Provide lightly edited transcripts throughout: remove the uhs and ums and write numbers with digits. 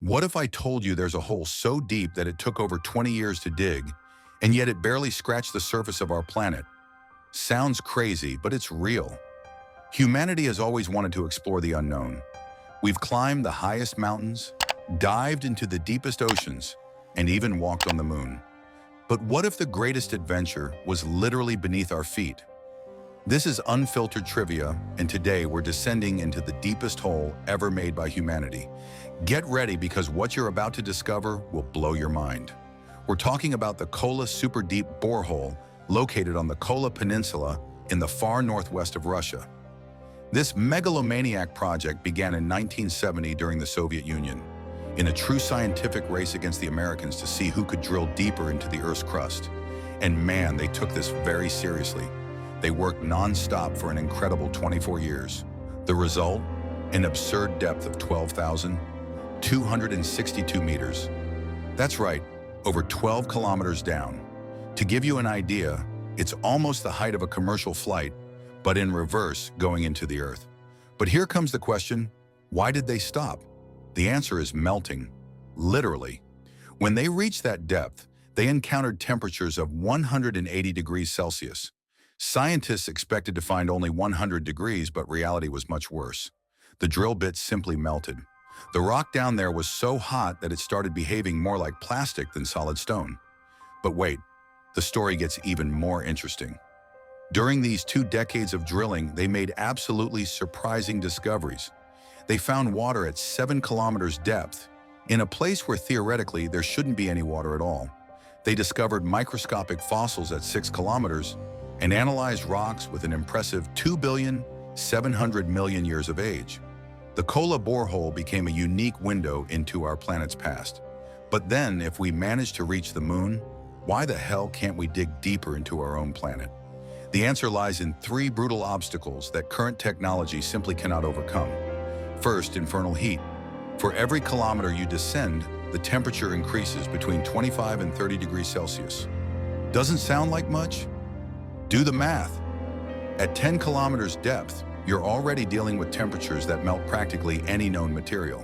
What if I told you there's a hole so deep that it took over 20 years to dig, and yet it barely scratched the surface of our planet? Sounds crazy, but it's real. Humanity has always wanted to explore the unknown. We've climbed the highest mountains, dived into the deepest oceans, and even walked on the moon. But what if the greatest adventure was literally beneath our feet? This is Unfiltered Trivia, and today we're descending into the deepest hole ever made by humanity. Get ready because what you're about to discover will blow your mind. We're talking about the Kola Superdeep Borehole located on the Kola Peninsula in the far northwest of Russia. This megalomaniac project began in 1970 during the Soviet Union, in a true scientific race against the Americans to see who could drill deeper into the Earth's crust. And man, they took this very seriously. They worked non-stop for an incredible 24 years. The result? An absurd depth of 12,262 meters. That's right, over 12 kilometers down. To give you an idea, it's almost the height of a commercial flight, but in reverse going into the Earth. But here comes the question, why did they stop? The answer is melting, literally. When they reached that depth, they encountered temperatures of 180 degrees Celsius. Scientists expected to find only 100 degrees, but reality was much worse. The drill bits simply melted. The rock down there was so hot that it started behaving more like plastic than solid stone. But wait, the story gets even more interesting. During these 2 decades of drilling, they made absolutely surprising discoveries. They found water at 7 kilometers depth, in a place where theoretically there shouldn't be any water at all. They discovered microscopic fossils at 6 kilometers and analyzed rocks with an impressive 2,700,000,000 years of age. The Kola borehole became a unique window into our planet's past. But then, if we manage to reach the moon, why the hell can't we dig deeper into our own planet? The answer lies in 3 brutal obstacles that current technology simply cannot overcome. First, infernal heat. For every kilometer you descend, the temperature increases between 25 and 30 degrees Celsius. Doesn't sound like much? Do the math. At 10 kilometers depth, you're already dealing with temperatures that melt practically any known material.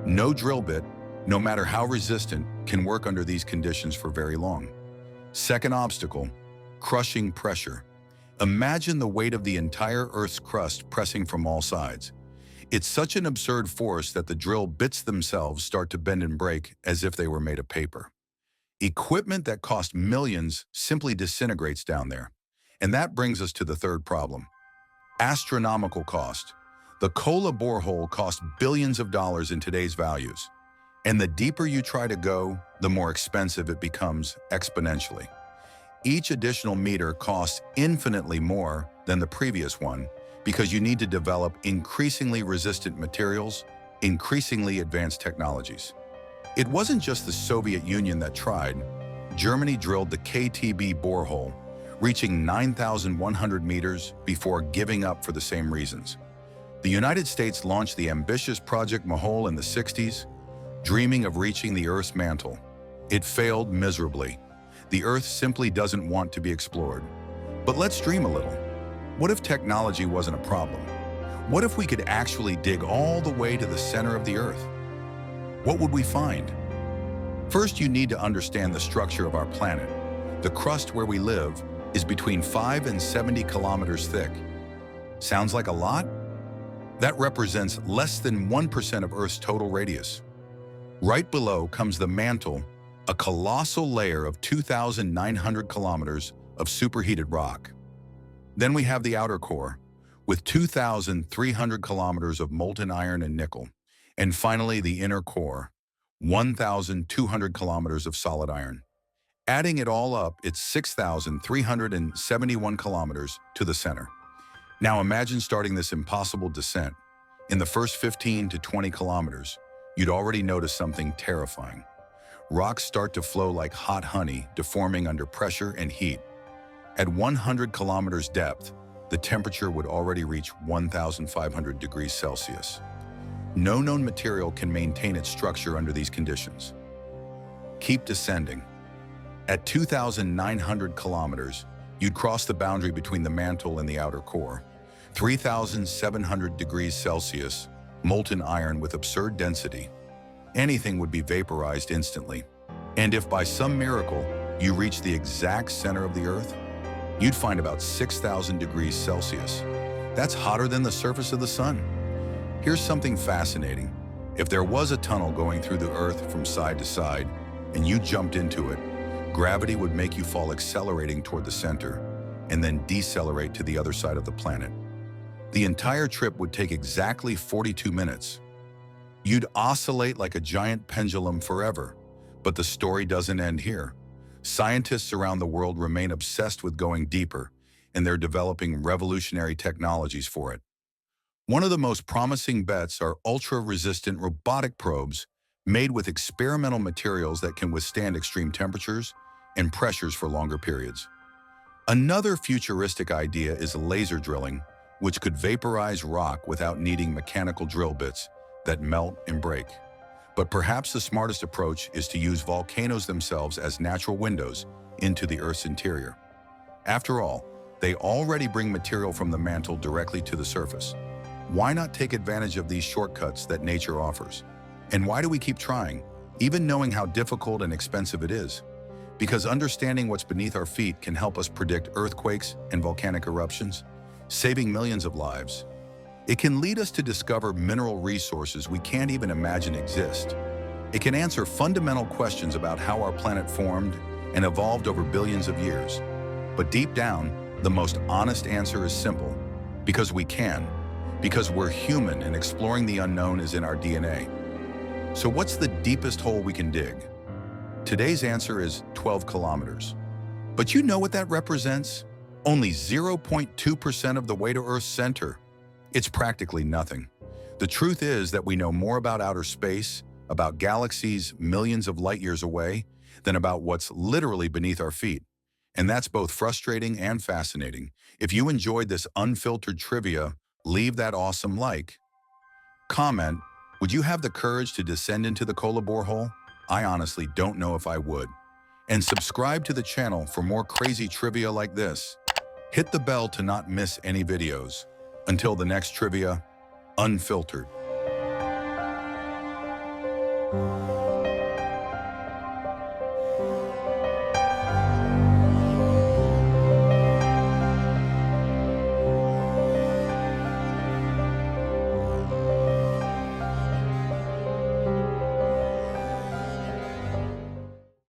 No drill bit, no matter how resistant, can work under these conditions for very long. Second obstacle, crushing pressure. Imagine the weight of the entire Earth's crust pressing from all sides. It's such an absurd force that the drill bits themselves start to bend and break as if they were made of paper. Equipment that cost millions simply disintegrates down there. And that brings us to the third problem. Astronomical cost. The Kola borehole cost billions of dollars in today's values. And the deeper you try to go, the more expensive it becomes exponentially. Each additional meter costs infinitely more than the previous one because you need to develop increasingly resistant materials, increasingly advanced technologies. It wasn't just the Soviet Union that tried. Germany drilled the KTB borehole, reaching 9,100 meters before giving up for the same reasons. The United States launched the ambitious Project Mahole in the 60s, dreaming of reaching the Earth's mantle. It failed miserably. The Earth simply doesn't want to be explored. But let's dream a little. What if technology wasn't a problem? What if we could actually dig all the way to the center of the Earth? What would we find? First, you need to understand the structure of our planet. The crust where we live is between 5 and 70 kilometers thick. Sounds like a lot? That represents less than 1% of Earth's total radius. Right below comes the mantle, a colossal layer of 2,900 kilometers of superheated rock. Then we have the outer core, with 2,300 kilometers of molten iron and nickel. And finally, the inner core, 1,200 kilometers of solid iron. Adding it all up, it's 6,371 kilometers to the center. Now imagine starting this impossible descent. In the first 15 to 20 kilometers, you'd already notice something terrifying. Rocks start to flow like hot honey, deforming under pressure and heat. At 100 kilometers depth, the temperature would already reach 1,500 degrees Celsius. No known material can maintain its structure under these conditions. Keep descending. At 2,900 kilometers, you'd cross the boundary between the mantle and the outer core. 3,700 degrees Celsius, molten iron with absurd density. anything would be vaporized instantly. And if by some miracle you reach the exact center of the Earth, you'd find about 6,000 degrees Celsius. That's hotter than the surface of the sun. Here's something fascinating. If there was a tunnel going through the Earth from side to side, and you jumped into it, gravity would make you fall accelerating toward the center, and then decelerate to the other side of the planet. The entire trip would take exactly 42 minutes. You'd oscillate like a giant pendulum forever. But the story doesn't end here. Scientists around the world remain obsessed with going deeper, and they're developing revolutionary technologies for it. One of the most promising bets are ultra-resistant robotic probes made with experimental materials that can withstand extreme temperatures and pressures for longer periods. Another futuristic idea is laser drilling, which could vaporize rock without needing mechanical drill bits that melt and break. But perhaps the smartest approach is to use volcanoes themselves as natural windows into the Earth's interior. After all, they already bring material from the mantle directly to the surface. Why not take advantage of these shortcuts that nature offers? And why do we keep trying, even knowing how difficult and expensive it is? Because understanding what's beneath our feet can help us predict earthquakes and volcanic eruptions, saving millions of lives. It can lead us to discover mineral resources we can't even imagine exist. It can answer fundamental questions about how our planet formed and evolved over billions of years. But deep down, the most honest answer is simple: because we can. Because we're human and exploring the unknown is in our DNA. So what's the deepest hole we can dig? Today's answer is 12 kilometers. But you know what that represents? Only 0.2% of the way to Earth's center. It's practically nothing. The truth is that we know more about outer space, about galaxies millions of light years away, than about what's literally beneath our feet. And that's both frustrating and fascinating. If you enjoyed this unfiltered trivia, leave that awesome like. Comment, would you have the courage to descend into the Kola borehole? I honestly don't know if I would. And subscribe to the channel for more crazy trivia like this. Hit the bell to not miss any videos. Until the next trivia, Unfiltered.